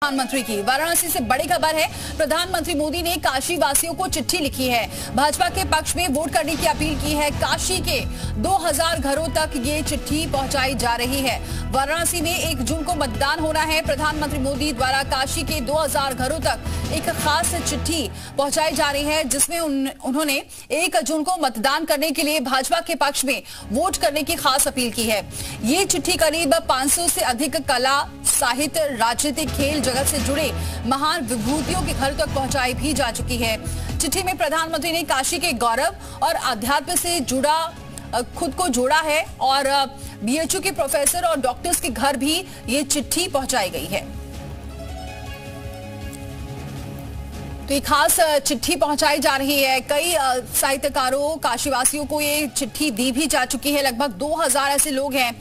प्रधानमंत्री की वाराणसी से बड़ी खबर है। प्रधानमंत्री मोदी ने काशी वासियों को चिट्ठी लिखी है। भाजपा के पक्ष में वोट करने की अपील की है। काशी के 2000 घरों तक ये चिट्ठी पहुंचाई जा रही है। वाराणसी में 1 जून को मतदान होना है। प्रधानमंत्री मोदी द्वारा काशी के 2000 घरों तक एक खास चिट्ठी पहुंचाई जा रही है, जिसमें उन्होंने 1 जून को मतदान करने के लिए भाजपा के पक्ष में वोट करने की खास अपील की है। ये चिट्ठी करीब 500 से अधिक कला, साहित्य, राजनीतिक, खेल जगत से जुड़े महान विभूतियों के घर तक पहुंचाई भी जा चुकी है। चिट्ठी में प्रधानमंत्री ने काशी के गौरव और अध्यात्म से जुड़ा खुद को जोड़ा है और बीएचयू के प्रोफेसर और डॉक्टर्स के घर भी ये चिट्ठी पहुंचाई गई है। तो ये खास चिट्ठी पहुंचाई जा रही है। कई साहित्यकारों, काशीवासियों को ये चिट्ठी दी भी जा चुकी है। लगभग 2000 ऐसे लोग हैं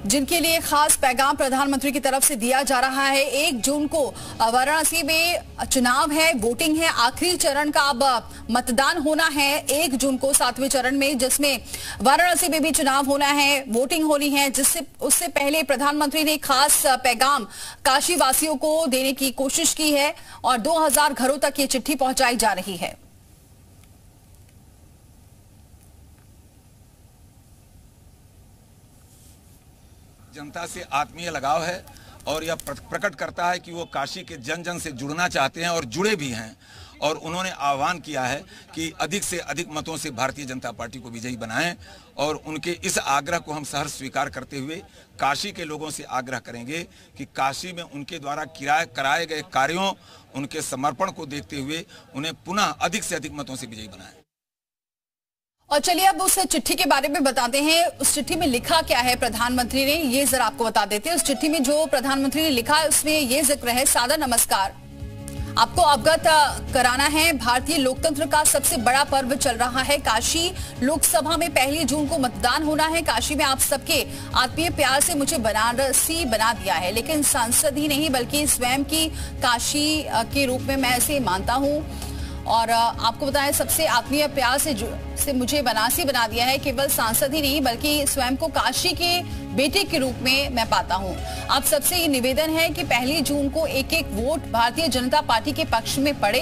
जिनके लिए खास पैगाम प्रधानमंत्री की तरफ से दिया जा रहा है। 1 जून को वाराणसी में चुनाव है, वोटिंग है। आखिरी चरण का अब मतदान होना है 1 जून को 7वें चरण में, जिसमें वाराणसी में भी चुनाव होना है, वोटिंग होनी है। उससे पहले प्रधानमंत्री ने खास पैगाम काशी वासियों को देने की कोशिश की है और 2000 घरों तक ये चिट्ठी पहुंचाई जा रही है। जनता से आत्मीय लगाव है और यह प्रकट करता है कि वो काशी के जन जन से जुड़ना चाहते हैं और जुड़े भी हैं। और उन्होंने आह्वान किया है कि अधिक से अधिक मतों से भारतीय जनता पार्टी को विजयी बनाएं और उनके इस आग्रह को हम सहर्ष स्वीकार करते हुए काशी के लोगों से आग्रह करेंगे कि काशी में उनके द्वारा कराए गए कार्यों, उनके समर्पण को देखते हुए उन्हें पुनः अधिक से अधिक मतों से विजयी बनाएं। और चलिए अब उस चिट्ठी के बारे में बताते हैं। उस चिट्ठी में लिखा क्या है प्रधानमंत्री ने, ये जरा आपको बता देते हैं। उस चिट्ठी में जो प्रधानमंत्री ने लिखा है उसमें ये जिक्र है, सादर नमस्कार, आपको अवगत कराना है भारतीय लोकतंत्र का सबसे बड़ा पर्व चल रहा है। काशी लोकसभा में 1 जून को मतदान होना है। काशी में आप सबके आत्मीय प्यार से मुझे बनारसी बना दिया है, लेकिन सांसद ही नहीं बल्कि स्वयं की काशी के रूप में मैं इसे मानता हूँ। और आपको बताएं, सबसे आत्मीय प्यार से मुझे बनारसी बना दिया है। केवल सांसद ही नहीं बल्कि स्वयं को काशी के बेटे के रूप में मैं पाता हूं। आप सबसे ये निवेदन है कि 1 जून को एक वोट भारतीय जनता पार्टी के पक्ष में पड़े।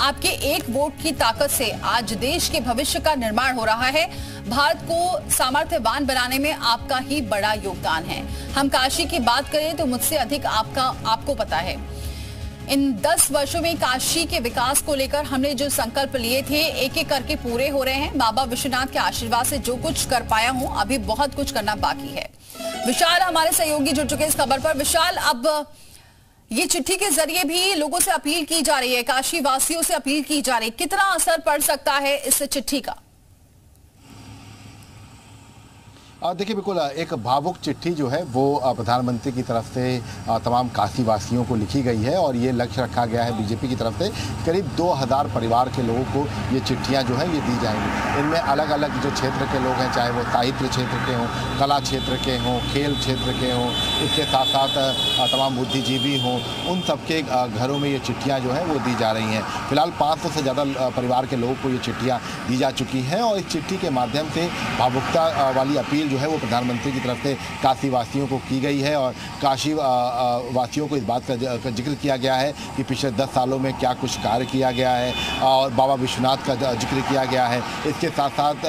आपके एक वोट की ताकत से आज देश के भविष्य का निर्माण हो रहा है। भारत को सामर्थ्यवान बनाने में आपका ही बड़ा योगदान है। हम काशी की बात करें तो मुझसे अधिक आपको पता है। इन 10 वर्षों में काशी के विकास को लेकर हमने जो संकल्प लिए थे, एक एक करके पूरे हो रहे हैं। बाबा विश्वनाथ के आशीर्वाद से जो कुछ कर पाया हूं, अभी बहुत कुछ करना बाकी है। विशाल हमारे सहयोगी जुड़ चुके इस खबर पर। विशाल, अब ये चिट्ठी के जरिए भी लोगों से अपील की जा रही है, काशी वासियों से अपील की जा रही है, कितना असर पड़ सकता है इस चिट्ठी का? देखिए, बिल्कुल एक भावुक चिट्ठी जो है वो प्रधानमंत्री की तरफ से तमाम काशी वासियों को लिखी गई है और ये लक्ष्य रखा गया है बीजेपी की तरफ से करीब 2000 परिवार के लोगों को ये चिट्ठियां जो है ये दी जाएंगी। इनमें अलग अलग जो क्षेत्र के लोग हैं, चाहे वो साहित्य क्षेत्र के हों, कला क्षेत्र के हों, खेल क्षेत्र के हों, इसके साथ साथ तमाम बुद्धिजीवी हों, उन सबके घरों में ये चिट्ठियाँ जो हैं वो दी जा रही हैं। फिलहाल 500 से ज़्यादा परिवार के लोगों को ये चिट्ठियाँ दी जा चुकी हैं और इस चिट्ठी के माध्यम से भावुकता वाली अपील जो है वो प्रधानमंत्री की तरफ से काशी वासियों को की गई है। और काशी वासियों को इस बात का जिक्र किया गया है कि पिछले 10 सालों में क्या कुछ कार्य किया गया है और बाबा विश्वनाथ का जिक्र किया गया है। इसके साथ साथ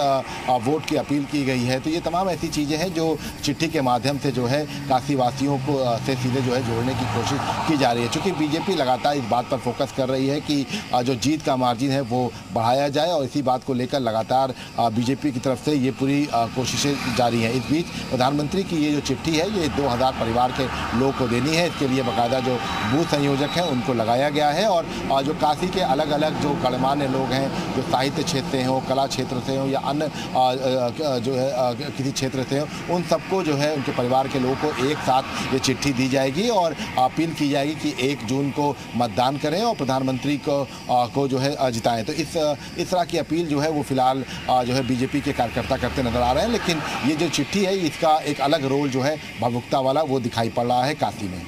वोट की अपील की गई है। तो ये तमाम ऐसी चीज़ें हैं जो चिट्ठी के माध्यम से जो है काशी वासियों को से सीधे जो है जोड़ने की कोशिश की जा रही है। चूँकि बीजेपी लगातार इस बात पर फोकस कर रही है कि जो जीत का मार्जिन है वो बढ़ाया जाए और इसी बात को लेकर लगातार बीजेपी की तरफ से ये पूरी कोशिशें जारी हैं। इस बीच प्रधानमंत्री की ये जो चिट्ठी है ये 2000 परिवार के लोगों को देनी है। इसके लिए बाकायदा जो बूथ संयोजक हैं उनको लगाया गया है और जो काशी के अलग अलग जो गणमान्य लोग हैं, जो साहित्य क्षेत्र से हों, कला क्षेत्र से हों या अन्य जो है किसी क्षेत्र से हों, उन सबको जो है उनके परिवार के लोगों को एक साथ ये चिट्ठी दी जाएगी और अपील की जाएगी कि 1 जून को मतदान करें और प्रधानमंत्री को जो है जिताएं। तो इस तरह की अपील जो है वो फिलहाल जो है बीजेपी के कार्यकर्ता करते नजर आ रहे हैं। लेकिन ये जो चिट्ठी है इसका एक अलग रोल जो है भावुकता वाला वो दिखाई पड़ रहा है काशी में।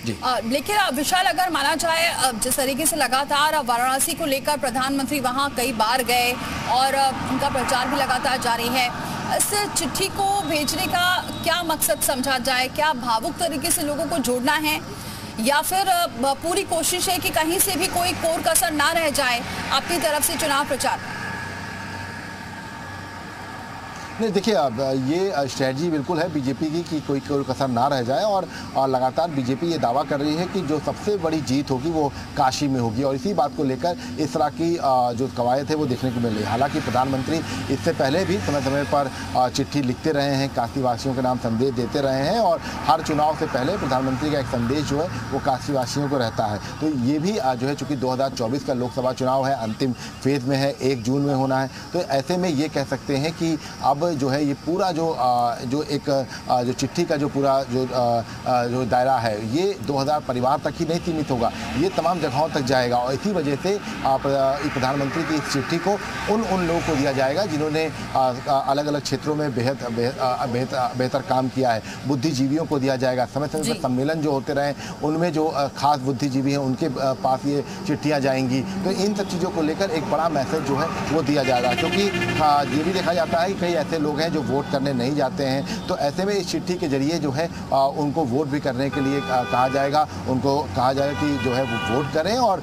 जी। लेकिन विशाल, अगर माना जाए जिस तरीके से लगातार वाराणसी को लेकर प्रधानमंत्री वहां कई बार गए और उनका प्रचार भी लगातार जारी है, इस चिट्ठी को भेजने का क्या मकसद समझा जाए? क्या भावुक तरीके से लोगों को जोड़ना है या फिर पूरी कोशिश है कि कहीं से भी कोई कोर कसर ना रह जाए अपनी तरफ से चुनाव प्रचार? नहीं, देखिए अब ये स्ट्रेटजी बिल्कुल है बीजेपी की कि कोई कसर ना रह जाए, और लगातार बीजेपी ये दावा कर रही है कि जो सबसे बड़ी जीत होगी वो काशी में होगी, और इसी बात को लेकर इस तरह की जो कवायद है वो देखने को मिल रही है। हालांकि प्रधानमंत्री इससे पहले भी समय समय पर चिट्ठी लिखते रहे हैं, काशी वासियों के नाम संदेश देते रहे हैं, और हर चुनाव से पहले प्रधानमंत्री का एक संदेश जो है वो काशी वासियों को रहता है। तो ये भी जो है चूँकि 2024 का लोकसभा चुनाव है, अंतिम फेज में है, 1 जून में होना है, तो ऐसे में ये कह सकते हैं कि अब जो है ये पूरा जो चिट्ठी का जो पूरा जो दायरा है ये 2000 परिवार तक ही नहीं सीमित होगा, ये तमाम जगहों तक जाएगा, और इसी वजह से प्रधानमंत्री की इस चिट्ठी को उन लोगों को दिया जाएगा जिन्होंने अलग अलग क्षेत्रों में बेहतर काम किया है। बुद्धिजीवियों को दिया जाएगा, समय समय पर सम्मेलन जो होते रहे उनमें जो खास बुद्धिजीवी हैं उनके पास ये चिट्ठियाँ जाएंगी। तो इन सब चीज़ों को लेकर एक बड़ा मैसेज जो है वो दिया जाएगा, क्योंकि ये भी देखा जाता है कि कई ऐसे लोग हैं जो वोट करने नहीं जाते हैं, तो ऐसे में इस चिट्ठी के जरिए जो है उनको वोट भी करने के लिए कहा जाएगा, उनको कहा जाएगा कि जो है वो वोट करें। और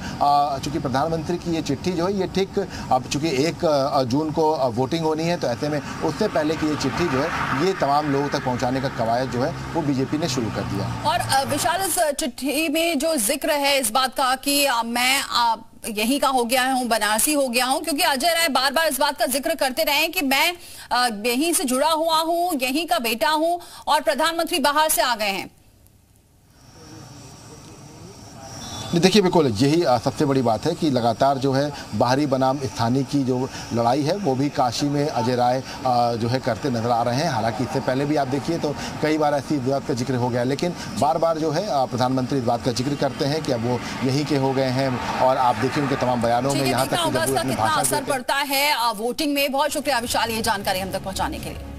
चूंकि प्रधानमंत्री की ये चिट्ठी जो है ये ठीक अब चूंकि 1 जून को वोटिंग होनी है, तो ऐसे में उससे पहले की ये चिट्ठी जो है ये तमाम लोगों तक पहुंचाने का कवायद जो है वो बीजेपी ने शुरू कर दिया। और विशाल, इस चिट्ठी में जो जिक्र है इस बात का कि मैं यहीं का हो गया हूँ, बनारसी हो गया हूँ, क्योंकि अजय राय बार बार इस बात का जिक्र करते रहे कि मैं यहीं से जुड़ा हुआ हूँ, यहीं का बेटा हूँ, और प्रधानमंत्री बाहर से आ गए हैं। देखिए बिल्कुल यही सबसे बड़ी बात है कि लगातार जो है बाहरी बनाम स्थानीय की जो लड़ाई है वो भी काशी में अजय राय जो है करते नजर आ रहे हैं। हालांकि इससे पहले भी आप देखिए तो कई बार ऐसी बात का जिक्र हो गया, लेकिन बार बार जो है प्रधानमंत्री इस बात का जिक्र करते हैं कि अब वो यहीं के हो गए हैं, और आप देखिए उनके तमाम बयानों में यहाँ तक कि जब वो अपनी भाषा असर पड़ता है वोटिंग में। बहुत शुक्रिया विशाल ये जानकारी हम तक पहुँचाने के लिए।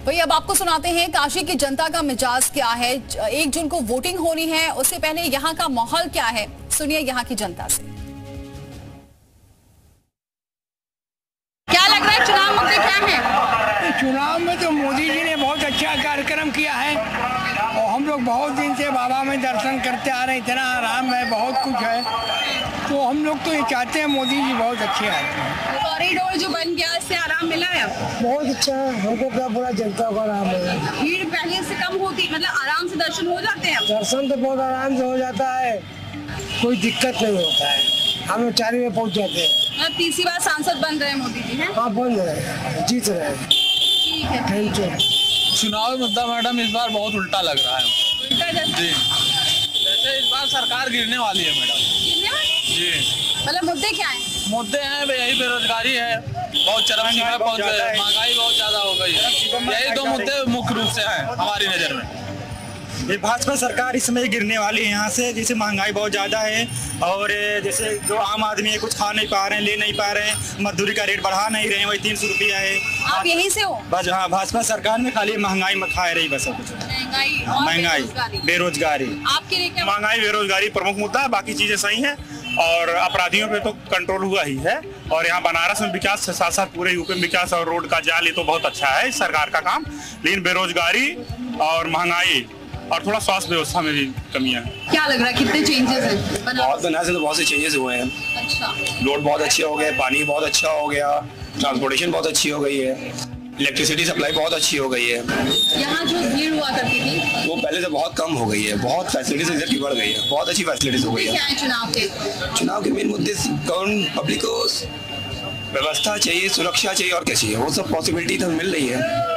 भाई अब आपको सुनाते हैं काशी की जनता का मिजाज क्या है। 1 जून को वोटिंग होनी है, उससे पहले यहाँ का माहौल क्या है, सुनिए यहाँ की जनता से। क्या लग रहा है चुनाव मुद्दे क्या है? चुनाव में तो मोदी जी ने बहुत अच्छा कार्यक्रम किया है, और हम लोग बहुत दिन से बाबा में दर्शन करते आ रहे हैं, इतना आराम है, बहुत कुछ है, तो हम लोग तो ये चाहते हैं मोदी जी बहुत अच्छे आते हैं। कॉरिडोर जो बन गया इससे आराम मिला है? बहुत अच्छा है, हमको क्या पूरा जनता को आराम है। भीड़ पहले से कम होती, मतलब आराम से दर्शन हो जाते हैं? दर्शन तो बहुत आराम से हो जाता है, कोई दिक्कत नहीं होता है, हम लोग 4 बजे पहुँच जाते हैं। 30वीं बार सांसद बन रहे हैं मोदी जी हैं? हाँ बन रहे, जीत रहे हैं। ठीक है, थैंक यू। चुनाव मुद्दा मैडम इस बार बहुत उल्टा लग रहा है जी, जैसे इस बार सरकार गिरने वाली है मैडम जी। मतलब मुद्दे क्या हैं? मुद्दे हैं यही बेरोजगारी है, बहुत चरम सीमा पहुंच गई, महंगाई बहुत ज्यादा हो गई है, यही 2 मुद्दे मुख्य रूप से हैं हमारी नजर में। ये भाजपा सरकार इस समय गिरने वाली है यहाँ से, जैसे महंगाई बहुत ज़्यादा है, और जैसे जो आम आदमी है कुछ खा नहीं पा रहे हैं, ले नहीं पा रहे हैं, मजदूरी का रेट बढ़ा नहीं रहे हैं, वही 300 रुपया है। आप यहीं से हो? बस हाँ, भाजपा सरकार में खाली महंगाई में खा रही बस कुछ। महंगाई बेरोजगारी, आपके लिए क्या? महंगाई बेरोजगारी प्रमुख मुद्दा है, बाकी चीजें सही हैं, और अपराधियों पे तो कंट्रोल हुआ ही है, और यहाँ बनारस में विकास के साथ साथ पूरे यूपी में विकास और रोड का जाल, ये तो बहुत अच्छा है इस सरकार का काम, लेकिन बेरोजगारी और महंगाई और थोड़ा स्वास्थ्य व्यवस्था में भी कमियां हैं। क्या लग रहा है कितने चेंजेस हैं? बनारस में तो बहुत से चेंजेस हुए हैं। अच्छा, रोड बहुत अच्छे हो गए, पानी बहुत अच्छा हो गया, ट्रांसपोर्टेशन बहुत अच्छी हो गई है, इलेक्ट्रिसिटी सप्लाई बहुत अच्छी हो गई है। यहाँ जो भीड़ हुआ करती थी वो पहले से बहुत कम हो गई है, बहुत फैसिलिटीज इधर की बढ़ गई है, बहुत अच्छी फैसिलिटीज हो गई है। क्या है चुनाव के मेन मुद्दे गवर्नमेंट पब्लिक को व्यवस्था चाहिए, सुरक्षा चाहिए, और क्या चाहिए, वो सब पॉसिबिलिटी तो मिल रही है।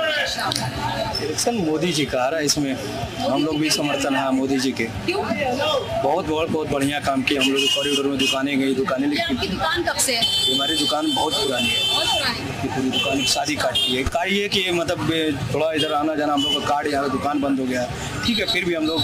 इलेक्शन मोदी जी का आ रहा है, इसमें हम लोग भी समर्थन है मोदी जी के। क्यों? बहुत बढ़िया काम किया, हम लोग कॉरिडोर में दुकानें गई, दुकानें आपकी दुकान कब से है? हमारी दुकान बहुत पुरानी है, पूरी दुकान शादी काटी है। कार्ड ये कि मतलब थोड़ा इधर आना जाना हम लोग का कार्ड, यहाँ दुकान बंद हो गया, ठीक है, फिर भी हम लोग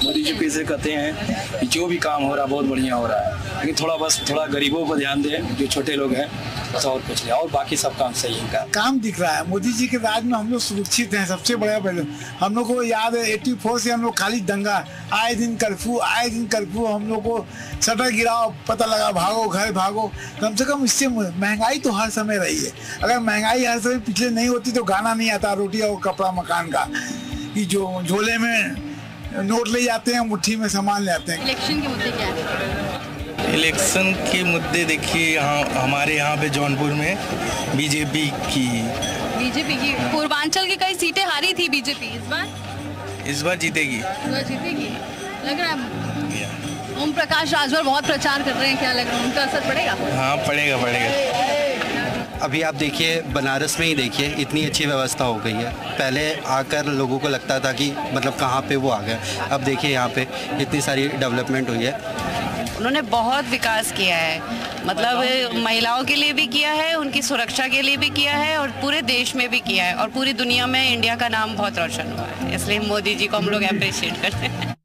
मोदी जी पे से कहते हैं कि जो भी काम हो रहा है बहुत बढ़िया हो रहा है, लेकिन थोड़ा गरीबों पर ध्यान दें, जो छोटे लोग हैं, बस और कुछ नहीं, और बाकी सब काम सही है। काम दिख रहा है, मोदी जी के राज में हम लोग सुरक्षित हैं, सबसे बड़ा पहले हम लोग को याद है 84 से हम लोग खाली दंगा, आए दिन कर्फ्यू, हम लोग को शटर गिराओ, पता लगा भागो, घर भागो, कम से कम इससे महंगाई तो हर समय रही है। अगर महंगाई हर समय पिछले नहीं होती तो गाना नहीं आता रोटी और कपड़ा मकान का, कि जो झोले में नोट ले जाते हैं, मुट्ठी में सामान ले आते हैं। इलेक्शन के मुद्दे क्या है? इलेक्शन के मुद्दे देखिए, यहाँ हमारे यहाँ पे जौनपुर में बीजेपी की पूर्वांचल की कई सीटें हारी थी बीजेपी, इस बार जीतेगी। लग रहा है ओम प्रकाश राजभर बहुत प्रचार कर रहे हैं, क्या लग रहा है उनका असर पड़ेगा? हाँ पड़ेगा। अभी आप देखिए बनारस में ही देखिए इतनी अच्छी व्यवस्था हो गई है। पहले आकर लोगों को लगता था कि मतलब कहाँ पे वो आ गए, अब देखिए यहाँ पे इतनी सारी डेवलपमेंट हुई है। उन्होंने बहुत विकास किया है, मतलब महिलाओं के लिए भी किया है, उनकी सुरक्षा के लिए भी किया है और पूरे देश में भी किया है और पूरी दुनिया में इंडिया का नाम बहुत रोशन हुआ है, इसलिए मोदी जी को हम लोग अप्रिशिएट करते हैं।